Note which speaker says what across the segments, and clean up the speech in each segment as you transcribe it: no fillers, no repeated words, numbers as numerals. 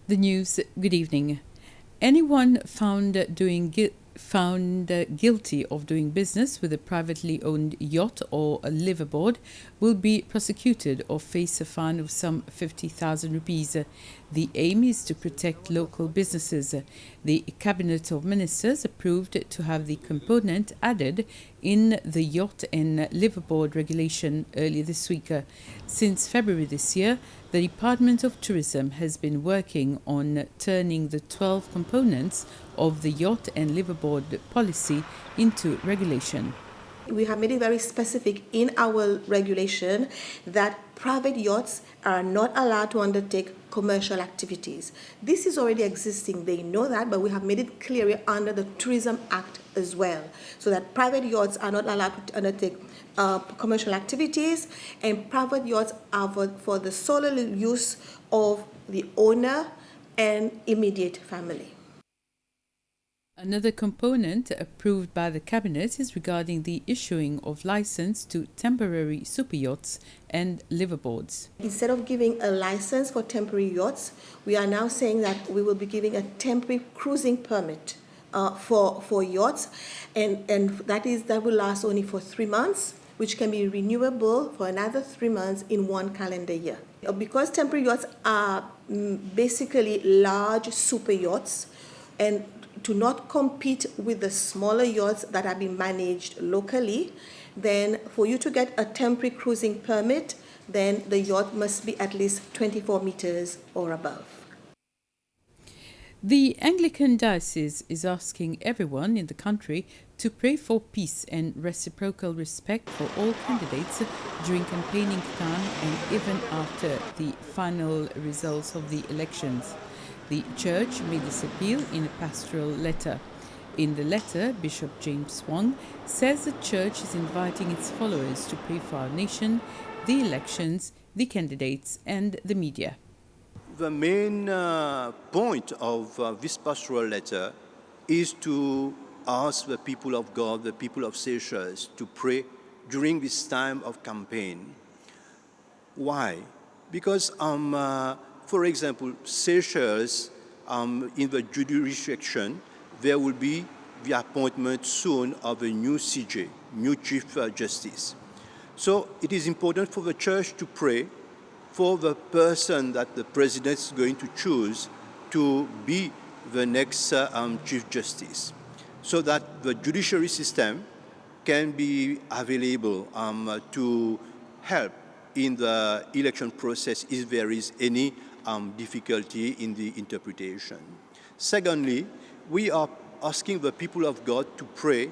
Speaker 1: The news. Good evening. Anyone found guilty of doing business with a privately owned yacht or a liveaboard will be prosecuted or face a fine of some 50,000 rupees. The aim is to protect local businesses. The Cabinet of Ministers approved to have the component added in the yacht and liveaboard regulation earlier this week. Since February this year, the Department of Tourism has been working on turning the 12 components of the yacht and liveaboard policy into regulation.
Speaker 2: We have made it very specific in our regulation that private yachts are not allowed to undertake commercial activities. This is already existing, they know that, but we have made it clearer under the Tourism Act as well, so that private yachts are not allowed to undertake commercial activities, and private yachts are for the sole use of the owner and immediate family.
Speaker 1: Another component approved by the Cabinet is regarding the issuing of license to temporary superyachts and liveaboards.
Speaker 2: Instead of giving a license for temporary yachts, we are now saying that we will be giving a temporary cruising permit for yachts, and that will last only for 3 months, which can be renewable for another 3 months in 1 calendar year. Because temporary yachts are basically large super yachts, and to not compete with the smaller yachts that are being managed locally, then for you to get a temporary cruising permit, then the yacht must be at least 24 meters or above.
Speaker 1: The Anglican Diocese is asking everyone in the country to pray for peace and reciprocal respect for all candidates during campaigning time and even after the final results of the elections. The Church made this appeal in a pastoral letter. In the letter, Bishop James Wong says the Church is inviting its followers to pray for our nation, the elections, the candidates, and the media.
Speaker 3: The main point of this pastoral letter is to ask the people of God, the people of Seychelles, to pray during this time of campaign. Why? Because for example, Seychelles, in the jurisdiction, there will be the appointment soon of a new CJ, new Chief Justice. So it is important for the Church to pray for the person that the President is going to choose to be the next Chief Justice, so that the judiciary system can be available to help in the election process if there is any difficulty in the interpretation. Secondly, we are asking the people of God to pray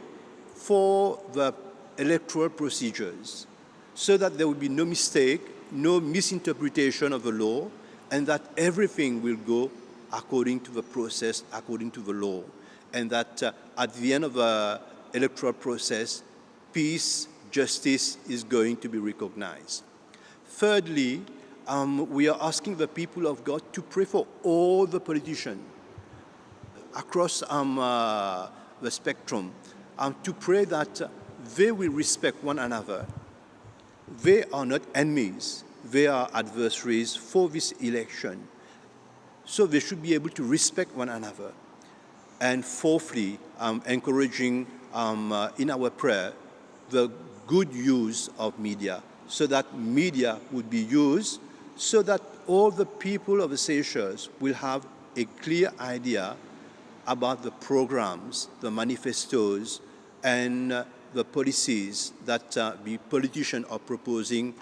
Speaker 3: for the electoral procedures so that there will be no mistake, no misinterpretation of the law, and that everything will go according to the process, according to the law, and that at the end of the electoral process, peace, justice is going to be recognized. Thirdly, we are asking the people of God to pray for all the politicians across the spectrum, to pray that they will respect one another. They are not enemies, they are adversaries for this election. So they should be able to respect one another. And fourthly, encouraging in our prayer the good use of media, so that media would be used so that all the people of the Seychelles will have a clear idea about the programs, the manifestos, and the policies that the politicians are proposing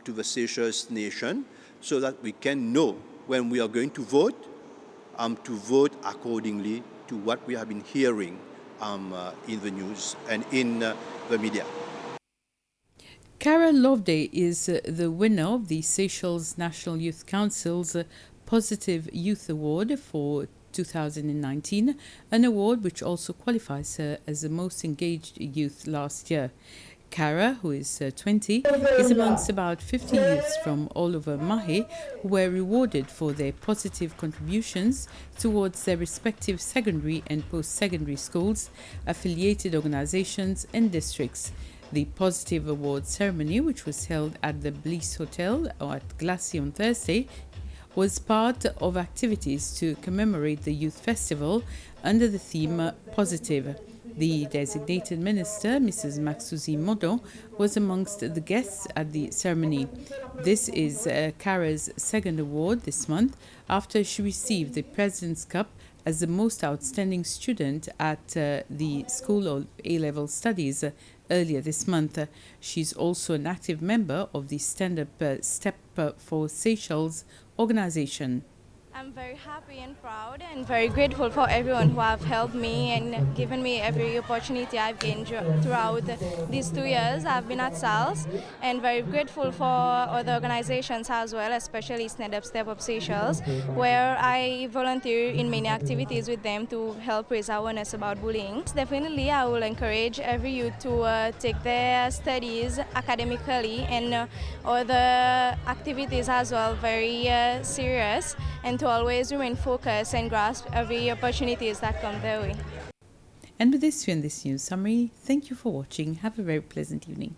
Speaker 3: to the Seychelles nation, so that we can know when we are going to vote accordingly to what we have been hearing in the news and in the media.
Speaker 1: Cara Loveday is the winner of the Seychelles National Youth Council's Positive Youth Award for 2019, an award which also qualifies her as the most engaged youth last year. Cara, who is 20, is amongst about 50 youths from all over Mahe who were rewarded for their positive contributions towards their respective secondary and post-secondary schools, affiliated organizations and districts. The Positive Award ceremony, which was held at the Bliss Hotel at Glacis on Thursday, was part of activities to commemorate the Youth Festival under the theme Positive. The designated minister, Mrs. Maxouzi Modo, was amongst the guests at the ceremony. This is Kara's second award this month after she received the President's Cup as the most outstanding student at the School of A-Level Studies earlier this month. She's also an active member of the Stand Up Step for Seychelles organization.
Speaker 4: I'm very happy and proud and very grateful for everyone who have helped me and given me every opportunity I've gained throughout these 2 years I've been at SALS, and very grateful for other organizations as well, especially Stand Up Step Up Seychelles, where I volunteer in many activities with them to help raise awareness about bullying. Definitely I will encourage every youth to take their studies academically and other activities as well very serious, and to always remain focused and grasp every opportunities that come their way.
Speaker 1: And with this, we end this news summary. Thank you for watching. Have a very pleasant evening.